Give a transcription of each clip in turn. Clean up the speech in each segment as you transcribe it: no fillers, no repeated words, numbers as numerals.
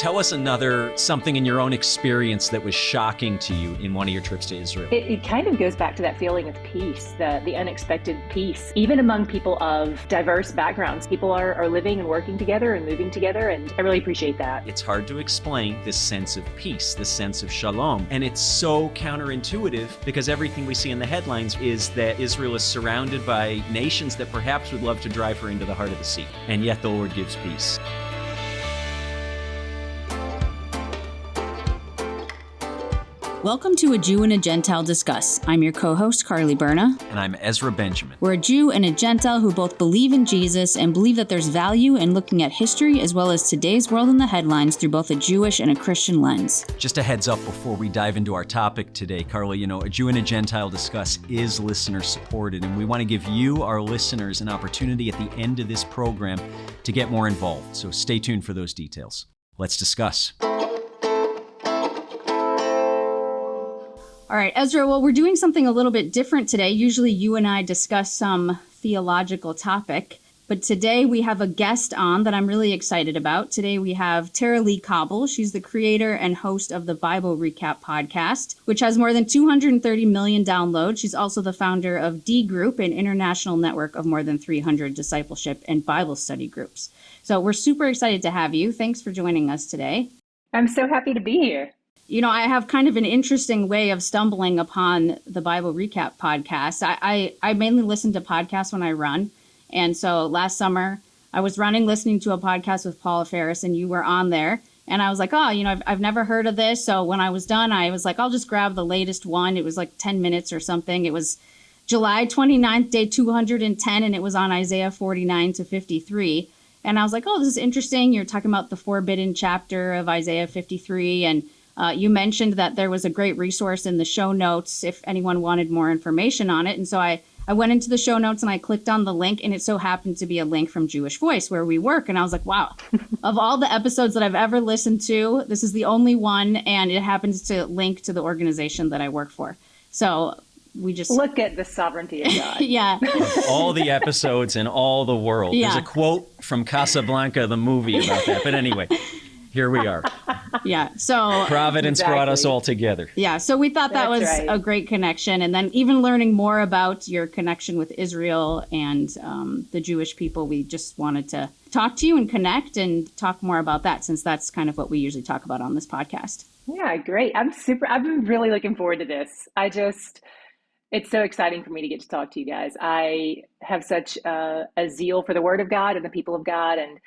Tell us something in your own experience that was shocking to you in one of your trips to Israel. It kind of goes back to that feeling of peace, the unexpected peace, even among people of diverse backgrounds. People are living and working together and moving together, and I really appreciate that. It's hard to explain this sense of peace, this sense of shalom, and it's so counterintuitive because everything we see in the headlines is that Israel is surrounded by nations that perhaps would love to drive her into the heart of the sea, and yet the Lord gives peace. Welcome to A Jew and a Gentile Discuss. I'm your co-host, Carly Berna. And I'm Ezra Benjamin. We're a Jew and a Gentile who both believe in Jesus and believe that there's value in looking at history as well as today's world in the headlines through both a Jewish and a Christian lens. Just a heads up before we dive into our topic today, Carly, A Jew and a Gentile Discuss is listener supported, and we want to give you, our listeners, an opportunity at the end of this program to get more involved. So stay tuned for those details. Let's discuss. All right, Ezra, well, we're doing something a little bit different today. Usually you and I discuss some theological topic, but today we have a guest on that I'm really excited about. Today we have Tara-Leigh Cobble. She's the creator and host of the Bible Recap podcast, which has more than 230 million downloads. She's also the founder of D Group, an international network of more than 300 discipleship and Bible study groups. So we're super excited to have you. Thanks for joining us today. I'm so happy to be here. I have kind of an interesting way of stumbling upon the Bible Recap podcast. I mainly listen to podcasts when I run. And so last summer, I was running, listening to a podcast with Paula Ferris, and you were on there. And I was like, I've never heard of this. So when I was done, I was like, I'll just grab the latest one. It was like 10 minutes or something. It was July 29th, day 210, and it was on Isaiah 49 to 53. And I was like, this is interesting. You're talking about the forbidden chapter of Isaiah 53, and you mentioned that there was a great resource in the show notes if anyone wanted more information on it. And so I went into the show notes and I clicked on the link, and it so happened to be a link from Jewish Voice where we work. And I was like, wow, of all the episodes that I've ever listened to, this is the only one. And it happens to link to the organization that I work for. So we just look at the sovereignty of God. Yeah. All the episodes in all the world. Yeah. There's a quote from Casablanca, the movie, about that. But anyway, here we are. Yeah. So Providence brought us all together. Yeah. So we thought that was right. A great connection. And then even learning more about your connection with Israel and the Jewish people, we just wanted to talk to you and connect and talk more about that, since that's kind of what we usually talk about on this podcast. Yeah, great. I've been really looking forward to this. It's so exciting for me to get to talk to you guys. I have such a zeal for the Word of God and the people of God, and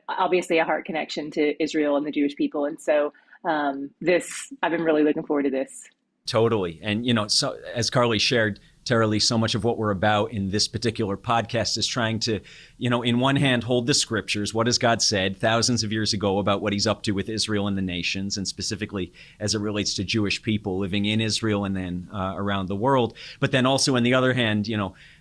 obviously a heart connection to Israel and the Jewish people. And so I've been really looking forward to this. Totally. And, so as Carly shared, Tara-Leigh, so much of what we're about in this particular podcast is trying to, in one hand, hold the scriptures. What has God said thousands of years ago about what he's up to with Israel and the nations, and specifically as it relates to Jewish people living in Israel and then around the world. But then also, on the other hand,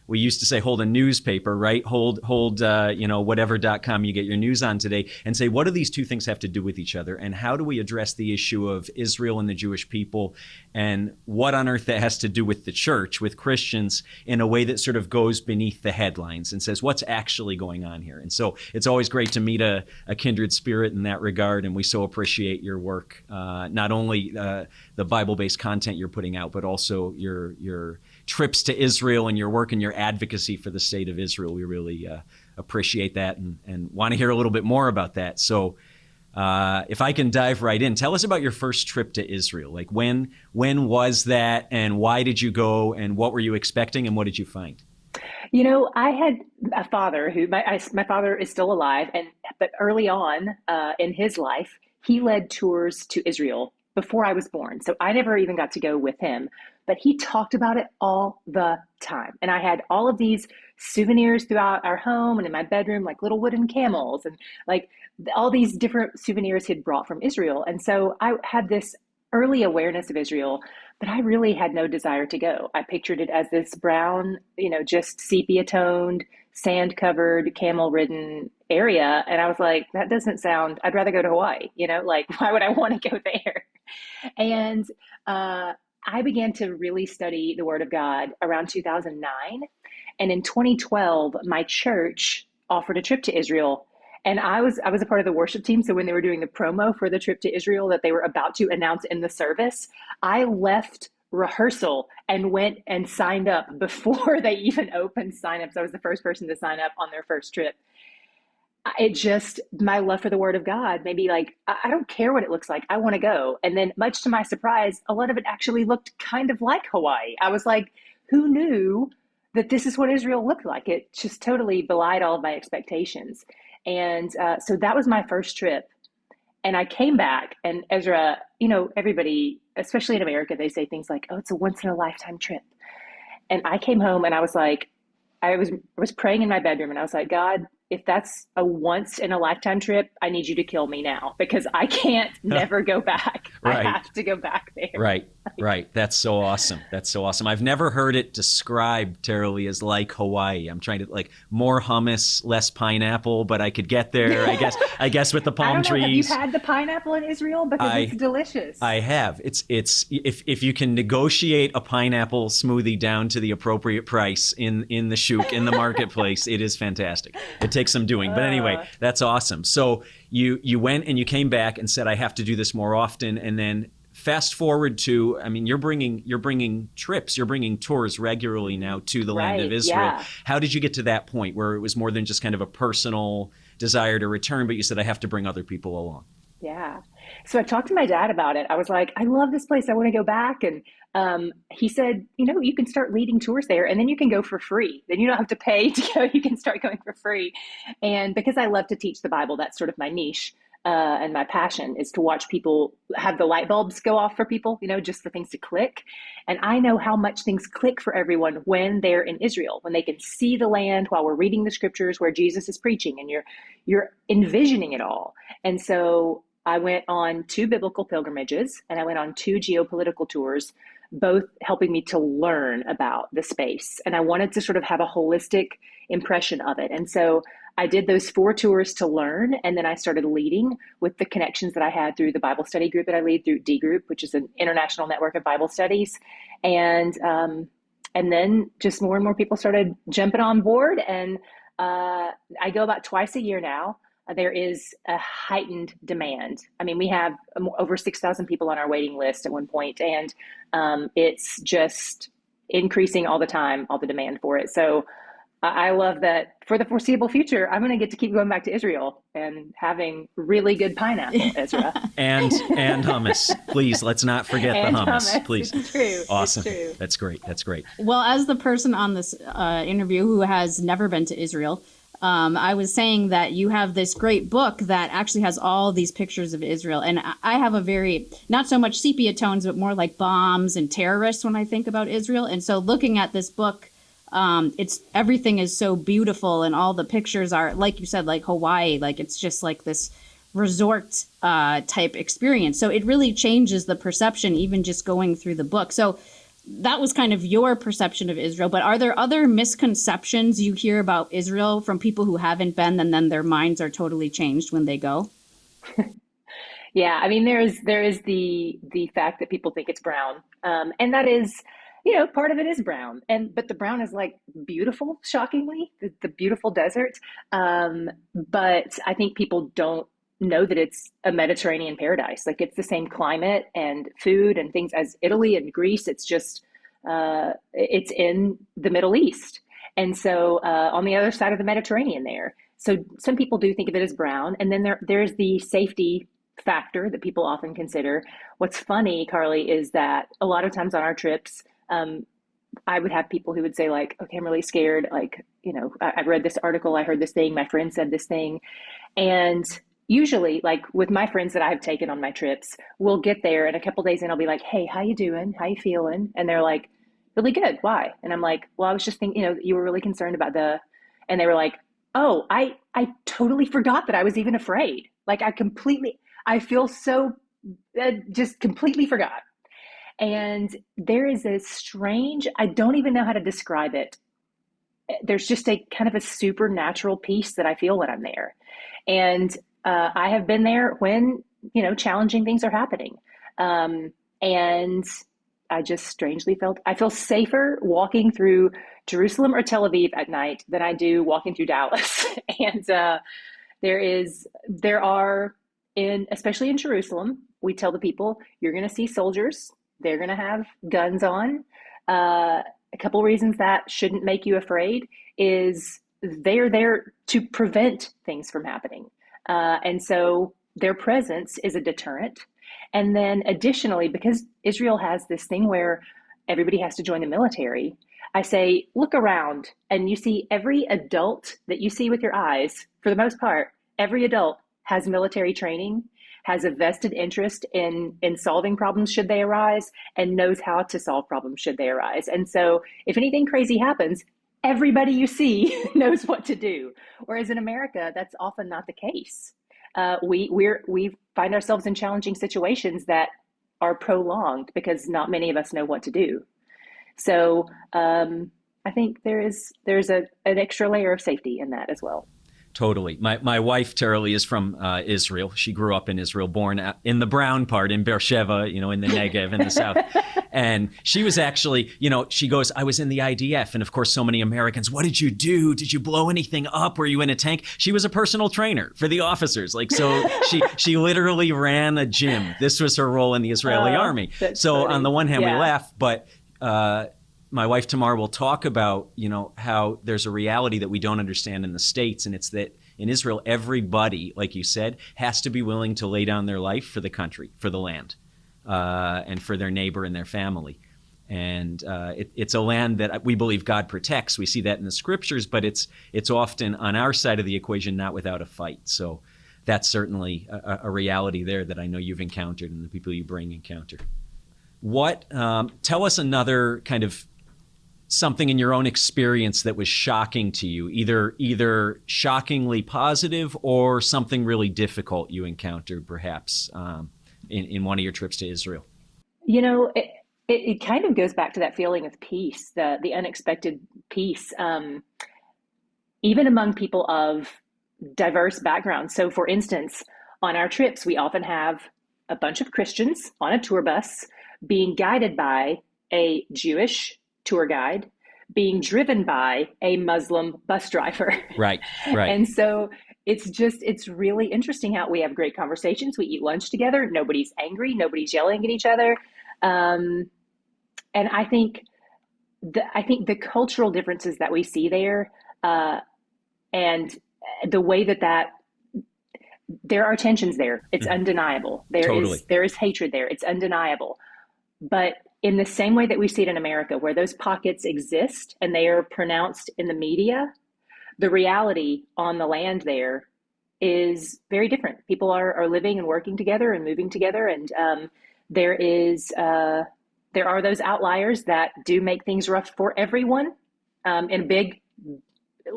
we used to say, hold a newspaper, right? Hold whatever.com you get your news on today, and say, what do these two things have to do with each other? And how do we address the issue of Israel and the Jewish people? And what on earth that has to do with the church, with Christians, in a way that sort of goes beneath the headlines and says, what's actually going on here? And so it's always great to meet a kindred spirit in that regard. And we so appreciate your work, not only the Bible-based content you're putting out, but also your trips to Israel and your work and your advocacy for the state of Israel. We really appreciate that and want to hear a little bit more about that. So if I can dive right in, tell us about your first trip to Israel. Like when was that, and why did you go, and what were you expecting, and what did you find? I had a father who, my father is still alive, but early on in his life, he led tours to Israel before I was born. So I never even got to go with him, but he talked about it all the time. And I had all of these souvenirs throughout our home and in my bedroom, like little wooden camels and like all these different souvenirs he'd brought from Israel. And so I had this early awareness of Israel, but I really had no desire to go. I pictured it as this brown, just sepia toned, sand covered, camel ridden area. And I was like, that doesn't sound, I'd rather go to Hawaii, why would I want to go there? And I began to really study the Word of God around 2009. And in 2012, my church offered a trip to Israel. And I was a part of the worship team. So when they were doing the promo for the trip to Israel that they were about to announce in the service, I left rehearsal and went and signed up before they even opened signups. I was the first person to sign up on their first trip. It just, my love for the word of God, maybe like, I don't care what it looks like. I want to go. And then much to my surprise, a lot of it actually looked kind of like Hawaii. I was like, who knew that this is what Israel looked like? It just totally belied all of my expectations. And so that was my first trip. And I came back, and Ezra, everybody, especially in America, they say things like, oh, it's a once in a lifetime trip. And I came home and I was like, I was praying in my bedroom, and I was like, God, if that's a once in a lifetime trip, I need you to kill me now, because I can't never go back. Right. I have to go back there. Right. That's so awesome. I've never heard it described, TaraLeigh, as like Hawaii. I'm trying to like more hummus, less pineapple, but I could get there. I guess with the palm I don't know, trees. have you had the pineapple in Israel? Because it's delicious. I have. It's if you can negotiate a pineapple smoothie down to the appropriate price in the shuk, in the marketplace, it is fantastic. It takes some doing. But anyway, that's awesome. So you went and you came back and said, I have to do this more often. And then fast forward to, I mean, you're bringing trips, you're bringing tours regularly now to the land of Israel. Yeah. How did you get to that point where it was more than just kind of a personal desire to return, but you said, I have to bring other people along? Yeah. So I talked to my dad about it. I was like, I love this place. I want to go back. And he said, you can start leading tours there, and then you can go for free. Then you don't have to pay to go. You can start going for free. And because I love to teach the Bible, that's sort of my niche. And my passion is to watch people have the light bulbs go off for people, just for things to click. And I know how much things click for everyone when they're in Israel, when they can see the land while we're reading the scriptures where Jesus is preaching, and you're envisioning it all. And so I went on 2 biblical pilgrimages, and I went on 2 geopolitical tours, both helping me to learn about the space. And I wanted to sort of have a holistic impression of it. And so I did those 4 tours to learn, and then I started leading with the connections that I had through the Bible study group that I lead through D Group, which is an international network of Bible studies. And then just more and more people started jumping on board. And I go about twice a year now. There is a heightened demand. I mean, we have over 6,000 people on our waiting list at one point, and it's just increasing all the time, all the demand for it. So I love that for the foreseeable future, I'm going to get to keep going back to Israel and having really good pineapple, Ezra. and hummus. Please, let's not forget the hummus. Please. It's true. Awesome. It's true. That's great. Well, as the person on this interview who has never been to Israel, I was saying that you have this great book that actually has all these pictures of Israel. And I have a very, not so much sepia tones, but more like bombs and terrorists when I think about Israel. And so looking at this book, everything is so beautiful, and all the pictures are, like you said, like Hawaii, like it's just like this resort type experience. So it really changes the perception, even just going through the book. So that was kind of your perception of Israel. But are there other misconceptions you hear about Israel from people who haven't been, and then their minds are totally changed when they go? Yeah, I mean, there is the fact that people think it's brown, and that is, part of it is brown, but the brown is like beautiful, shockingly, the beautiful desert. But I think people don't know that it's a Mediterranean paradise. Like, it's the same climate and food and things as Italy and Greece. It's just, it's in the Middle East. And so on the other side of the Mediterranean there. So some people do think of it as brown. And then there's the safety factor that people often consider. What's funny, Carly, is that a lot of times on our trips, I would have people who would say like, okay, I'm really scared. Like, I've read this article, I heard this thing, my friend said this thing. And usually, like with my friends that I've taken on my trips, we'll get there and a couple days in, I'll be like, hey, how you doing? How you feeling? And they're like, really good. Why? And I'm like, well, I was just thinking, you were really concerned about and they were like, oh, I totally forgot that I was even afraid. Like I feel so, just completely forgot. And there is a strange, I don't even know how to describe it. There's just a kind of a supernatural peace that I feel when I'm there. And I have been there when, challenging things are happening. And I just strangely I feel safer walking through Jerusalem or Tel Aviv at night than I do walking through Dallas. And There are especially in Jerusalem, we tell the people, you're going to see soldiers. They're going to have guns on. A couple reasons that shouldn't make you afraid is they're there to prevent things from happening. And so their presence is a deterrent. And then additionally, because Israel has this thing where everybody has to join the military, I say, look around and you see every adult that you see with your eyes, for the most part, every adult has military training, has a vested interest in solving problems should they arise, and knows how to solve problems should they arise. And so if anything crazy happens, everybody you see knows what to do. Whereas in America, that's often not the case. We find ourselves in challenging situations that are prolonged because not many of us know what to do. So I think there's an extra layer of safety in that as well. Totally. My wife, Tara-Leigh, is from Israel. She grew up in Israel, born in the brown part, in Beersheba, in the Negev, in the south. And she was actually, she goes, I was in the IDF. And of course, so many Americans, what did you do? Did you blow anything up? Were you in a tank? She was a personal trainer for the officers. So she literally ran a gym. This was her role in the Israeli army. So funny. On the one hand, we laugh, but my wife, Tamar, will talk about, how there's a reality that we don't understand in the States. And it's that in Israel, everybody, like you said, has to be willing to lay down their life for the country, for the land, and for their neighbor and their family. And it's a land that we believe God protects. We see that in the scriptures, but it's often on our side of the equation, not without a fight. So that's certainly a reality there that I know you've encountered and the people you bring encounter. Tell us another kind of something in your own experience that was shocking to you, either shockingly positive or something really difficult you encountered, perhaps, in one of your trips to Israel. It kind of goes back to that feeling of peace, the unexpected peace, even among people of diverse backgrounds. So, for instance, on our trips, we often have a bunch of Christians on a tour bus being guided by a Jewish tour guide, being driven by a Muslim bus driver. Right. And so it's really interesting how we have great conversations. We eat lunch together. Nobody's angry. Nobody's yelling at each other. And I think the cultural differences that we see there, and the way that there are tensions there. It's undeniable. There is hatred there. It's undeniable. But in the same way that we see it in America, where those pockets exist and they are pronounced in the media, the reality on the land there is very different. People are living and working together and moving together. And there are those outliers that do make things rough for everyone in a big,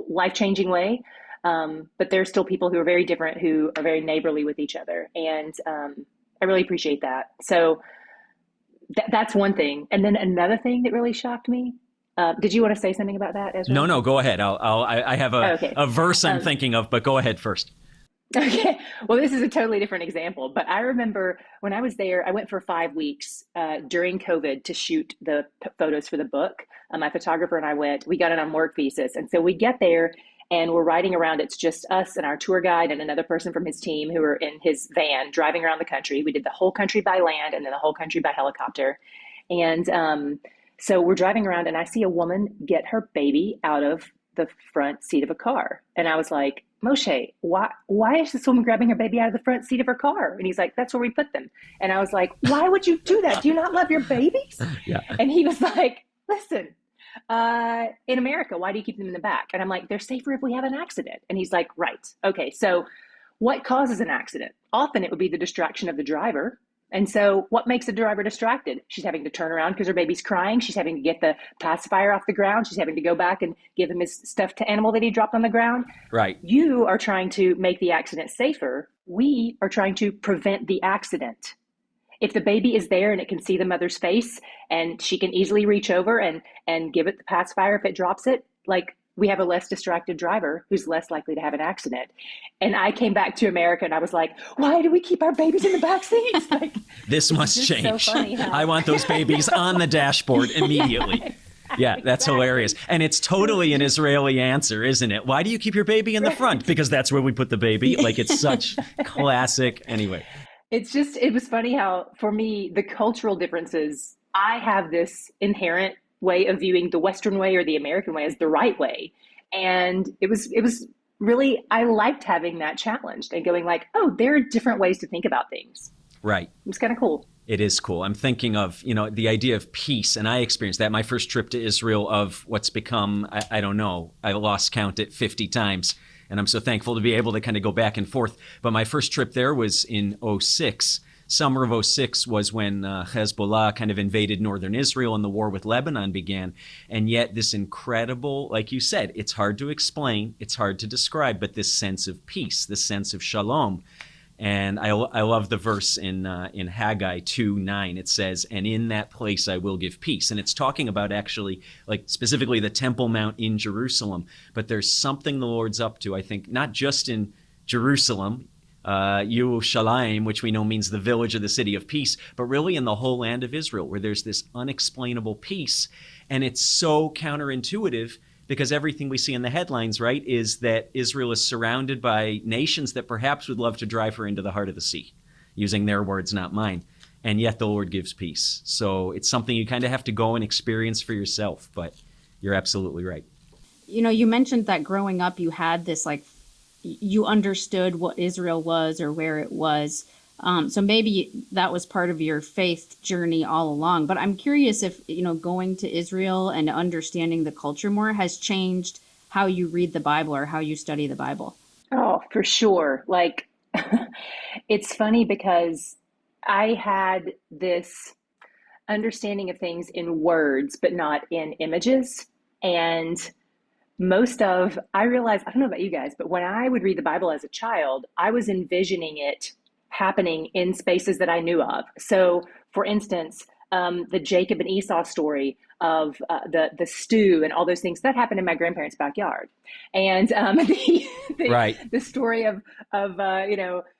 life-changing way. But there's still people who are very different, who are very neighborly with each other. And I really appreciate that. So that's one thing. And then another thing that really shocked me. Did you want to say something about that, Ezra? No, go ahead. I have a verse I'm thinking of, but go ahead first. Okay. Well, this is a totally different example, but I remember when I was there, I went for 5 weeks during COVID to shoot the photos for the book. My photographer and I we got it on work visas. And so we get there and we're riding around. It's just us and our tour guide and another person from his team who are in his van driving around the country. We did the whole country by land and then the whole country by helicopter. And so we're driving around and I see a woman get her baby out of the front seat of a car. And I was like, Moshe, why is this woman grabbing her baby out of the front seat of her car? And he's like, that's where we put them. And I was like, why would you do that? Do you not love your babies? Yeah. And he was like, listen, in America, why do you keep them in the back? And I'm like, they're safer if we have an accident. And he's like, right. Okay. So what causes an accident? Often it would be the distraction of the driver. And so what makes the driver distracted? She's having to turn around because her baby's crying. She's having to get the pacifier off the ground. She's having to go back and give him his stuffed animal that he dropped on the ground. Right. You are trying to make the accident safer. We are trying to prevent the accident. If the baby is there and it can see the mother's face and she can easily reach over and give it the pacifier if it drops it, like, we have a less distracted driver who's less likely to have an accident. And I came back to America and I was like, why do we keep our babies in the back seats? Like, this must change. So funny how... I want those babies on the dashboard immediately. Yeah, that's Exactly. hilarious. And it's totally an Israeli answer, isn't it? Why do you keep your baby in the front? Because that's where we put the baby. Like, it's such classic. Anyway, It was funny how, for me, the cultural differences, I have this inherent way of viewing the Western way or the American way as the right way. And it was really, I liked having that challenged and going like, oh, there are different ways to think about things. right. It was kind of cool. It is cool. I'm thinking of, the idea of peace. And I experienced that. My first trip to Israel of what's become, I don't know, I lost count at 50 times. And I'm so thankful to be able to kind of go back and forth. But my first trip there was in '06. Summer of '06 was when Hezbollah kind of invaded northern Israel and the war with Lebanon began. And yet this incredible, like you said, it's hard to explain, it's hard to describe, but this sense of peace, this sense of shalom. And I love the verse in Haggai 2:9. It says, "And in that place I will give peace." And it's talking about actually, like specifically the Temple Mount in Jerusalem. But there's something the Lord's up to, I think, not just in Jerusalem, Yerushalayim, which we know means the village or the city of peace, but really in the whole land of Israel, where there's this unexplainable peace. And it's so counterintuitive, because everything we see in the headlines, right, is that Israel is surrounded by nations that perhaps would love to drive her into the heart of the sea, using their words, not mine. And yet the Lord gives peace. So it's something you kind of have to go and experience for yourself. But you're absolutely right. You mentioned that growing up, you had this, like, you understood what Israel was or where it was. So maybe that was part of your faith journey all along. But I'm curious if, going to Israel and understanding the culture more has changed how you read the Bible or how you study the Bible. Oh, for sure. Like, it's funny because I had this understanding of things in words, but not in images. And I realized, I don't know about you guys, but when I would read the Bible as a child, I was envisioning it happening in spaces that I knew of. So, for instance, the Jacob and Esau story of the stew and all those things that happened in my grandparents' backyard, and Right. the story of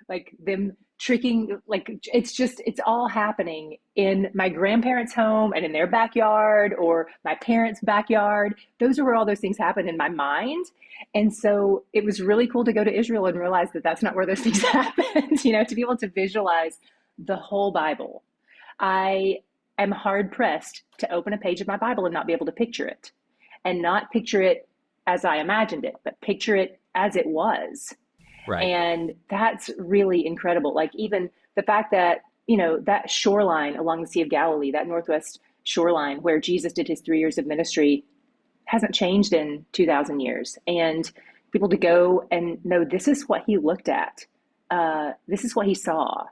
like them tricking, like it's all happening in my grandparents' home and in their backyard or my parents' backyard. Those are where all those things happen in my mind. And so it was really cool to go to Israel and realize that that's not where those things happened, to be able to visualize the whole Bible. I am hard pressed to open a page of my Bible and not be able to picture it, and not picture it as I imagined it, but picture it as it was. Right. And that's really incredible. Like, even the fact that, that shoreline along the Sea of Galilee, that northwest shoreline where Jesus did his 3 years of ministry, hasn't changed in 2,000 years. And people to go and know this is what he looked at. This is what he saw.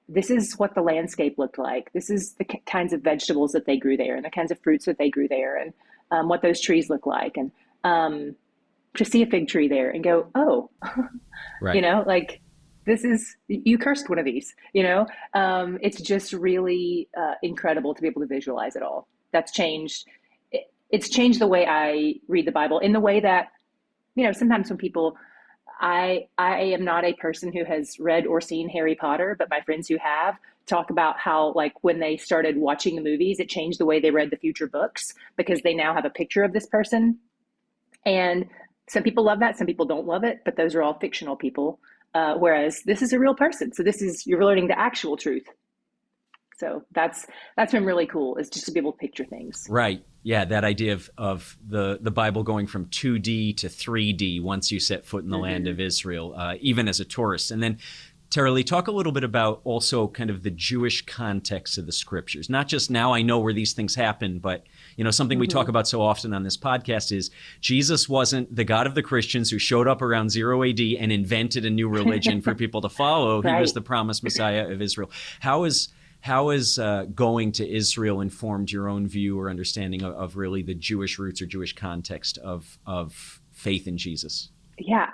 This is what the landscape looked like. This is the kinds of vegetables that they grew there and the kinds of fruits that they grew there, and what those trees look like. And to see a fig tree there and go, oh, Right. like, you cursed one of these, it's just really incredible to be able to visualize it all. That's changed. It's changed the way I read the Bible, in the way that, sometimes when people, I am not a person who has read or seen Harry Potter, but my friends who have talk about how, like, when they started watching the movies, it changed the way they read the future books because they now have a picture of this person. And some people love that, some people don't love it, but those are all fictional people. Whereas this is a real person. So you're learning the actual truth. So that's been really cool, is just to be able to picture things. Right. Yeah, that idea of the Bible going from 2D to 3D once you set foot in the land of Israel, even as a tourist. And then, Tara-Leigh, talk a little bit about also kind of the Jewish context of the scriptures. Not just now I know where these things happen, but something we talk about so often on this podcast is Jesus wasn't the God of the Christians who showed up around 0 AD and invented a new religion for people to follow. He was the promised Messiah of Israel. How has going to Israel informed your own view or understanding of really the Jewish roots or Jewish context of faith in Jesus? Yeah,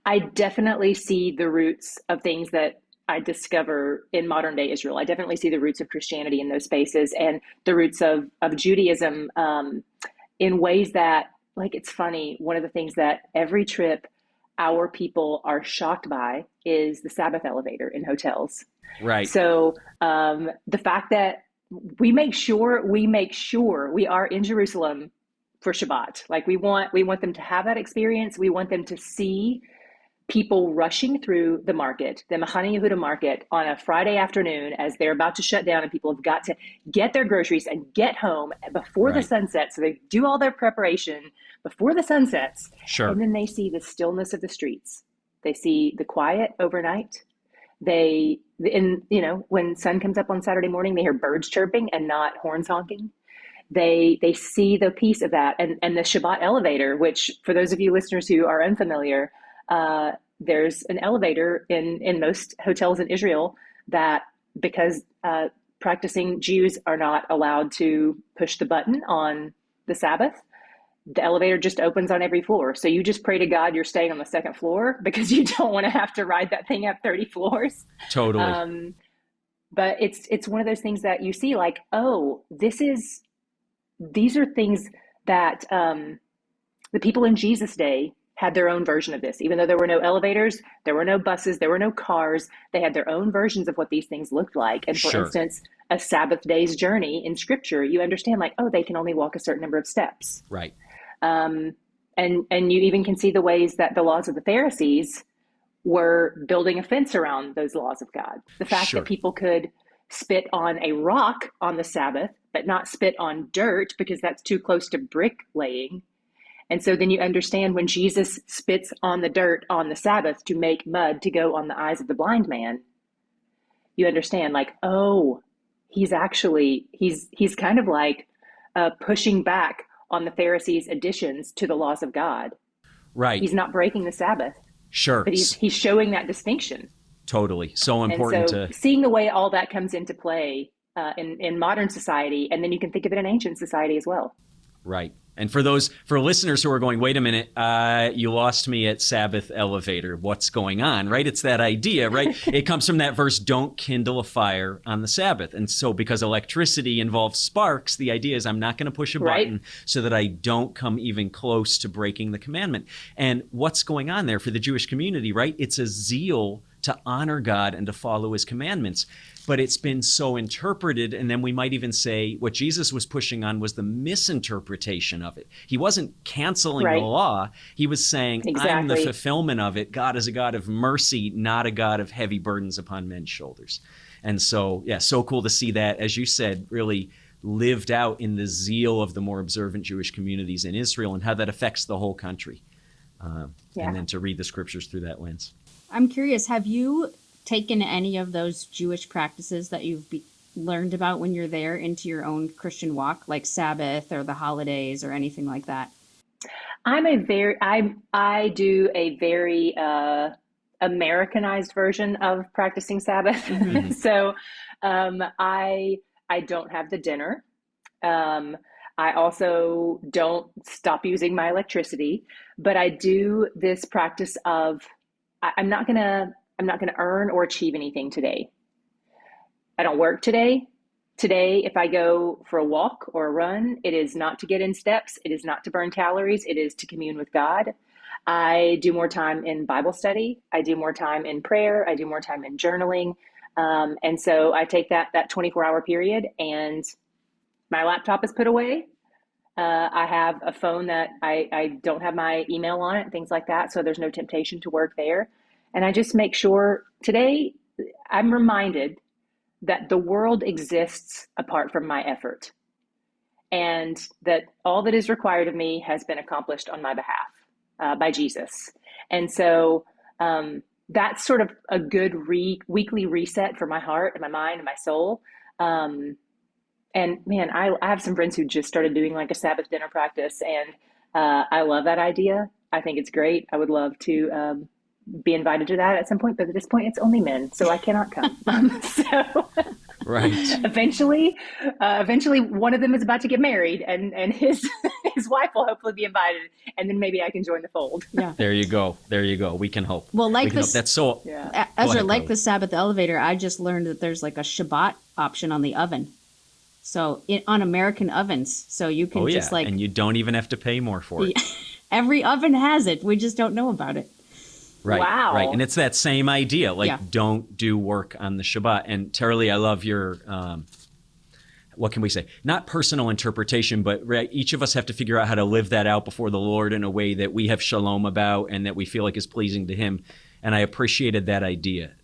I definitely see the roots of things that I discover in modern day Israel. I definitely see the roots of Christianity in those spaces, and the roots of Judaism in ways that, like, it's funny. One of the things that every trip our people are shocked by is the Sabbath elevator in hotels. Right. So the fact that we make sure we are in Jerusalem for Shabbat. Like we want them to have that experience. We want them to see people rushing through the market, the Machane Yehuda market on a Friday afternoon as they're about to shut down and people have got to get their groceries and get home before the sun sets. So they do all their preparation before the sun sets. Sure. And then they see the stillness of the streets. They see the quiet overnight. When sun comes up on Saturday morning, they hear birds chirping and not horns honking. They see the peace of that, and the Shabbat elevator, which for those of you listeners who are unfamiliar, there's an elevator in most hotels in Israel that, because practicing Jews are not allowed to push the button on the Sabbath, the elevator just opens on every floor. So you just pray to God you're staying on the second floor because you don't want to have to ride that thing up 30 floors. Totally. But it's one of those things that you see like, oh, these are things that the people in Jesus' day had their own version of this. Even though there were no elevators, there were no buses, there were no cars, they had their own versions of what these things looked like. And for instance, a Sabbath day's journey in scripture, you understand like, oh, they can only walk a certain number of steps. Right. And you even can see the ways that the laws of the Pharisees were building a fence around those laws of God. The fact that people could spit on a rock on the Sabbath, but not spit on dirt because that's too close to brick laying. And so then you understand when Jesus spits on the dirt on the Sabbath to make mud to go on the eyes of the blind man, you understand like, oh, he's kind of like pushing back on the Pharisees' additions to the laws of God. Right. He's not breaking the Sabbath. Sure. But he's showing that distinction. Totally. So important. And so seeing the way all that comes into play in modern society, and then you can think of it in ancient society as well. Right. And for listeners who are going, wait a minute, you lost me at Sabbath elevator. What's going on? Right? It's that idea, right? It comes from that verse, don't kindle a fire on the Sabbath. And so because electricity involves sparks, the idea is I'm not going to push a button so that I don't come even close to breaking the commandment. And what's going on there for the Jewish community, right? It's a zeal to honor God and to follow his commandments. But it's been so interpreted, and then we might even say what Jesus was pushing on was the misinterpretation of it. He wasn't canceling the law. He was saying, I'm the fulfillment of it. God is a God of mercy, not a God of heavy burdens upon men's shoulders. And so, so cool to see that, as you said, really lived out in the zeal of the more observant Jewish communities in Israel and how that affects the whole country. And then to read the scriptures through that lens. I'm curious, have you taken any of those Jewish practices that you've learned about when you're there into your own Christian walk, like Sabbath or the holidays or anything like that? I do a very Americanized version of practicing Sabbath. Mm-hmm. So I don't have the dinner. I also don't stop using my electricity, but I do this practice of I'm not gonna earn or achieve anything today. I don't work today. Today, if I go for a walk or a run, it is not to get in steps. It is not to burn calories. It is to commune with God. I do more time in Bible study. I do more time in prayer. I do more time in journaling. And so I take that 24-hour period and my laptop is put away. I have a phone that I don't have my email on it, things like that. So there's no temptation to work there. And I just make sure today I'm reminded that the world exists apart from my effort and that all that is required of me has been accomplished on my behalf by Jesus. And so that's sort of a good weekly reset for my heart and my mind and my soul. And man, I have some friends who just started doing like a Sabbath dinner practice, and I love that idea. I think it's great. I would love to be invited to that at some point, but at this point it's only men, so I cannot come. Right. Eventually one of them is about to get married, and his wife will hopefully be invited, and then maybe I can join the fold. Yeah. There you go. We can hope. Well, like this, that's so. Yeah. Ezra, like the Sabbath elevator, I just learned that there's like a Shabbat option on the oven. So on American ovens, so you can just like, and you don't even have to pay more for it. Every oven has it. We just don't know about it. Right. Wow. Right. And it's that same idea, like don't do work on the Shabbat. And Tara-Leigh, I love your what can we say? Not personal interpretation, but right, each of us have to figure out how to live that out before the Lord in a way that we have shalom about and that we feel like is pleasing to him. And I appreciated that idea.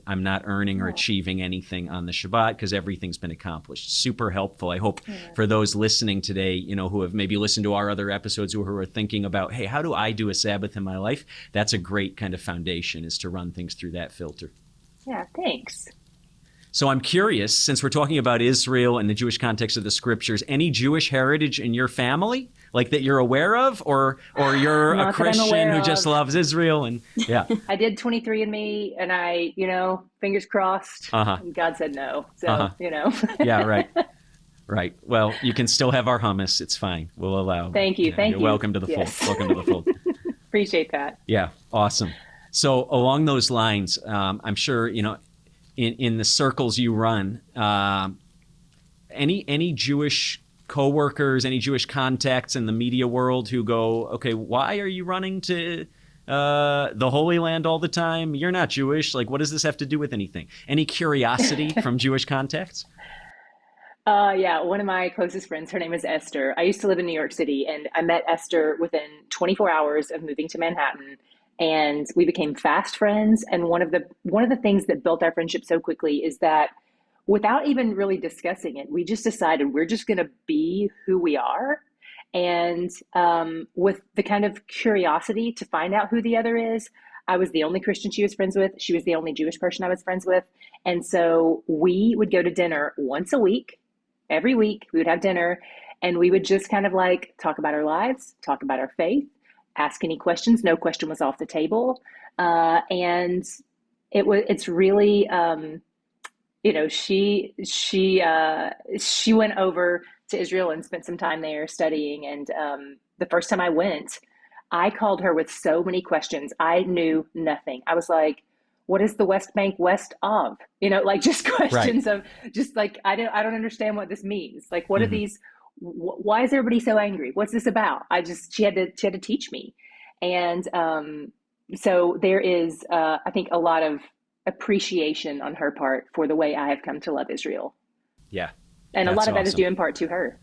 I'm not earning or achieving anything on the Shabbat because everything's been accomplished. Super helpful. I hope for those listening today, who have maybe listened to our other episodes or who are thinking about, hey, how do I do a Sabbath in my life? That's a great kind of foundation, is to run things through that filter. Yeah, thanks. So I'm curious, since we're talking about Israel and the Jewish context of the scriptures, any Jewish heritage in your family, like that you're aware of, or you're a Christian who just loves Israel? And yeah, I did 23andMe, and I, fingers crossed. And God said no. So Yeah, right. Right. Well, you can still have our hummus. It's fine. We'll allow. Thank you. Thank you. You're welcome to the fold. Welcome to the fold. Appreciate that. Yeah. Awesome. So along those lines, I'm sure in the circles you run, any Jewish coworkers, any Jewish contacts in the media world who go, okay, why are you running to the Holy Land all the time? You're not Jewish. Like, what does this have to do with anything? Any curiosity from Jewish contacts? Yeah, one of my closest friends, her name is Esther. I used to live in New York City, and I met Esther within 24 hours of moving to Manhattan. And we became fast friends. And one of the things that built our friendship so quickly is that without even really discussing it, we just decided we're just going to be who we are. And with the kind of curiosity to find out who the other is, I was the only Christian she was friends with. She was the only Jewish person I was friends with. And so we would go to dinner once a week. Every week we would have dinner, and we would just kind of like talk about our lives, talk about our faith, ask any questions. No question was off the table. And it's really, she went over to Israel and spent some time there studying. And the first time I went, I called her with so many questions. I knew nothing. I was like, what is the West Bank west of? Just questions of just like, I don't understand what this means. Like, what are these? Why is everybody so angry? What's this about? She had to teach me. And so there is, I think, a lot of appreciation on her part for the way I have come to love Israel. Yeah. And a lot of that is due in part to her.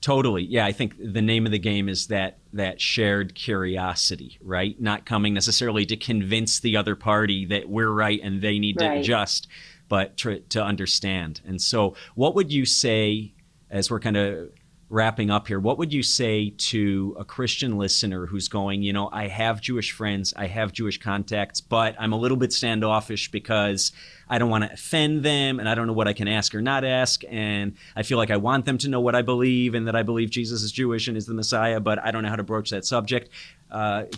Totally. Yeah. I think the name of the game is that shared curiosity, right? Not coming necessarily to convince the other party that we're right and they need to adjust, but to understand. And so what would you say, as we're kind of wrapping up here, what would you say to a Christian listener who's going, I have Jewish friends, I have Jewish contacts, but I'm a little bit standoffish because I don't want to offend them and I don't know what I can ask or not ask. And I feel like I want them to know what I believe and that I believe Jesus is Jewish and is the Messiah, but I don't know how to broach that subject.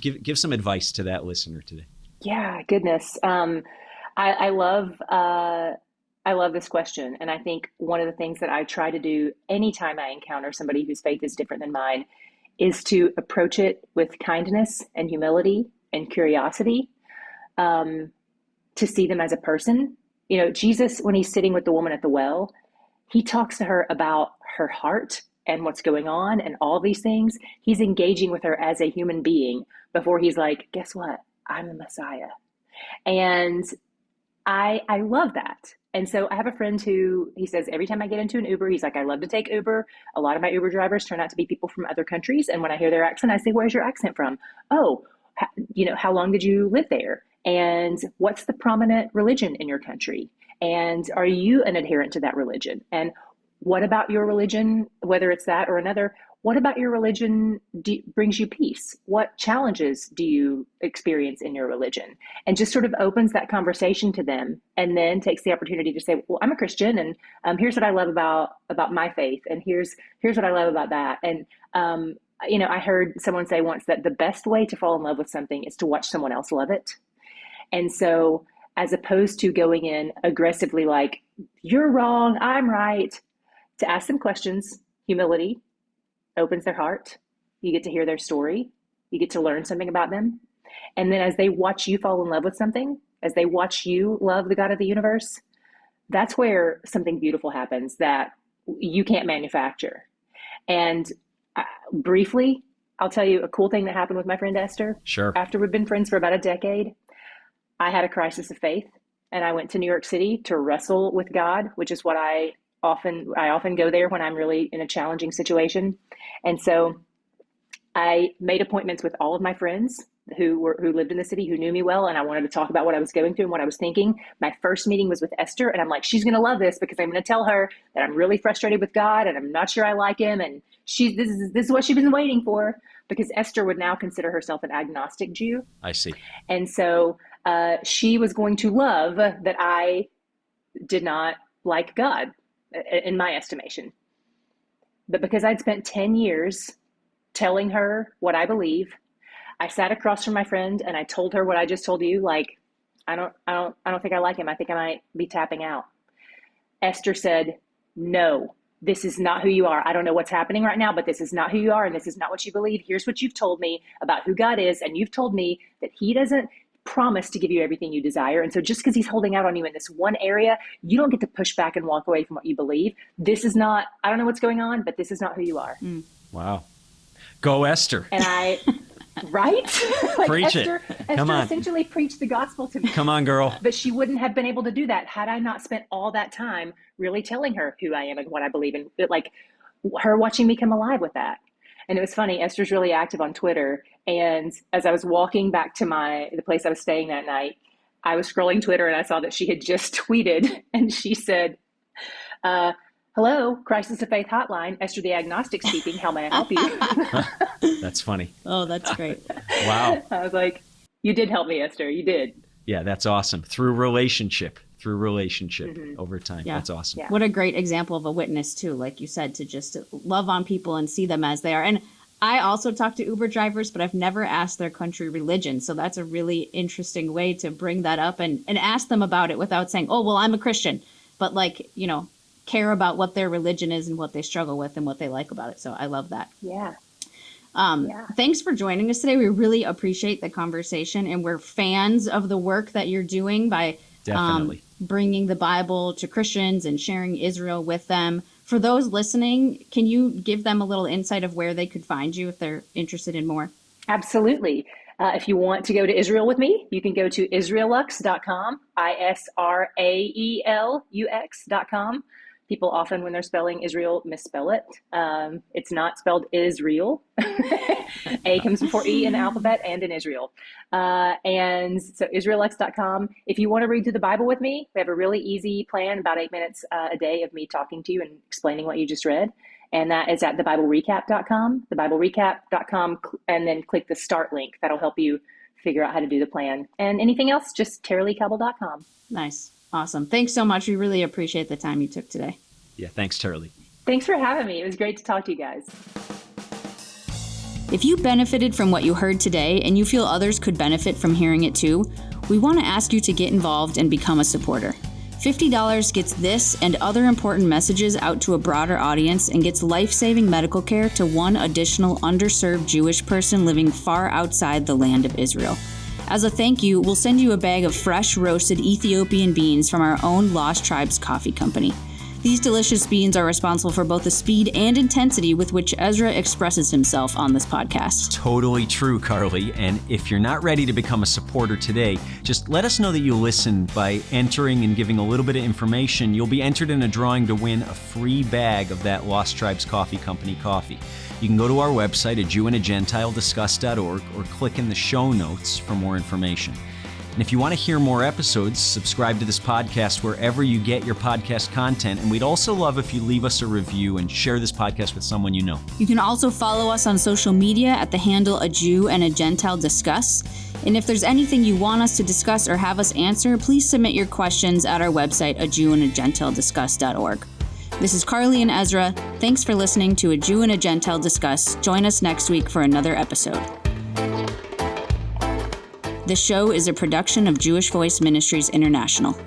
Give some advice to that listener today. Yeah, goodness. I love this question. And I think one of the things that I try to do anytime I encounter somebody whose faith is different than mine is to approach it with kindness and humility and curiosity, to see them as a person. Jesus, when he's sitting with the woman at the well, he talks to her about her heart and what's going on and all these things. He's engaging with her as a human being before he's like, guess what? I'm the Messiah. And I love that. And so I have a friend who, he says, every time I get into an Uber, he's like, I love to take Uber. A lot of my Uber drivers turn out to be people from other countries. And when I hear their accent, I say, where's your accent from? Oh, how long did you live there? And what's the prominent religion in your country? And are you an adherent to that religion? And what about your religion, whether it's that or another, what about your religion brings you peace? What challenges do you experience in your religion? And just sort of opens that conversation to them, and then takes the opportunity to say, well, I'm a Christian, and here's what I love about my faith, and here's what I love about that. And I heard someone say once that the best way to fall in love with something is to watch someone else love it. And so, as opposed to going in aggressively like, you're wrong, I'm right, to ask them questions, humility opens their heart. You get to hear their story. You get to learn something about them. And then as they watch you fall in love with something, as they watch you love the God of the universe, that's where something beautiful happens that you can't manufacture. And briefly, I'll tell you a cool thing that happened with my friend Esther. Sure. After we'd been friends for about a decade, I had a crisis of faith, and I went to New York City to wrestle with God, which is what I I often go there when I'm really in a challenging situation. And so I made appointments with all of my friends who lived in the city, who knew me well, and I wanted to talk about what I was going through and what I was thinking. My first meeting was with Esther, and I'm like, she's going to love this because I'm going to tell her that I'm really frustrated with God and I'm not sure I like him, and this is what she's been waiting for, because Esther would now consider herself an agnostic Jew. I see. And so she was going to love that I did not like God, in my estimation. But because I'd spent 10 years telling her what I believe, I sat across from my friend and I told her what I just told you. Like, I don't think I like him. I think I might be tapping out. Esther said, no, this is not who you are. I don't know what's happening right now, but this is not who you are. And this is not what you believe. Here's what you've told me about who God is. And you've told me that he doesn't promise to give you everything you desire. And so just because he's holding out on you in this one area, you don't get to push back and walk away from what you believe. This is not, I don't know what's going on, but this is not who you are. Wow. Go Esther. And I, right? Like Preach Esther, it. Come Esther on. essentially preached the gospel to me. Come on, girl. But she wouldn't have been able to do that had I not spent all that time really telling her who I am and what I believe in. Like her watching me come alive with that. And it was funny, Esther's really active on Twitter. And as I was walking back to the place I was staying that night, I was scrolling Twitter and I saw that she had just tweeted, and she said, hello, Crisis of Faith Hotline, Esther the Agnostic speaking. How may I help you? That's funny. Oh, that's great. Wow. I was like, you did help me, Esther. You did. Yeah, that's awesome. Through relationship over time. Yeah. That's awesome. Yeah. What a great example of a witness, too, like you said, to just love on people and see them as they are. And I also talk to Uber drivers, but I've never asked their country religion. So that's a really interesting way to bring that up and ask them about it without saying, oh, well, I'm a Christian. But like, care about what their religion is and what they struggle with and what they like about it. So I love that. Yeah. Thanks for joining us today. We really appreciate the conversation, and we're fans of the work that you're doing by Definitely. Bringing the Bible to Christians and sharing Israel with them. For those listening, can you give them a little insight of where they could find you if they're interested in more? Absolutely. If you want to go to Israel with me, you can go to israelux.com, ISRAELUX.com. People often, when they're spelling Israel, misspell it. It's not spelled Israel. A comes before E in the alphabet and in Israel. And so israelux.com. If you want to read through the Bible with me, we have a really easy plan, about 8 minutes a day of me talking to you and explaining what you just read. And that is at thebiblerecap.com, thebiblerecap.com, and then click the start link. That'll help you figure out how to do the plan. And anything else, just TaraLeighCobble.com. Nice. Awesome. Thanks so much. We really appreciate the time you took today. Yeah, thanks, Tara-Leigh. Thanks for having me. It was great to talk to you guys. If you benefited from what you heard today and you feel others could benefit from hearing it too, we want to ask you to get involved and become a supporter. $50 gets this and other important messages out to a broader audience and gets life-saving medical care to one additional underserved Jewish person living far outside the land of Israel. As a thank you, we'll send you a bag of fresh roasted Ethiopian beans from our own Lost Tribes Coffee Company. These delicious beans are responsible for both the speed and intensity with which Ezra expresses himself on this podcast. Totally true, Carly. And if you're not ready to become a supporter today, just let us know that you listen by entering and giving a little bit of information. You'll be entered in a drawing to win a free bag of that Lost Tribes Coffee Company coffee. You can go to our website at JewandAGentileDiscuss.org or click in the show notes for more information. And if you want to hear more episodes, subscribe to this podcast wherever you get your podcast content. And we'd also love if you leave us a review and share this podcast with someone you know. You can also follow us on social media at the handle A Jew and a Gentile Discuss. And if there's anything you want us to discuss or have us answer, please submit your questions at our website, AJewandAGentileDiscuss.org. This is Carly and Ezra. Thanks for listening to A Jew and a Gentile Discuss. Join us next week for another episode. This show is a production of Jewish Voice Ministries International.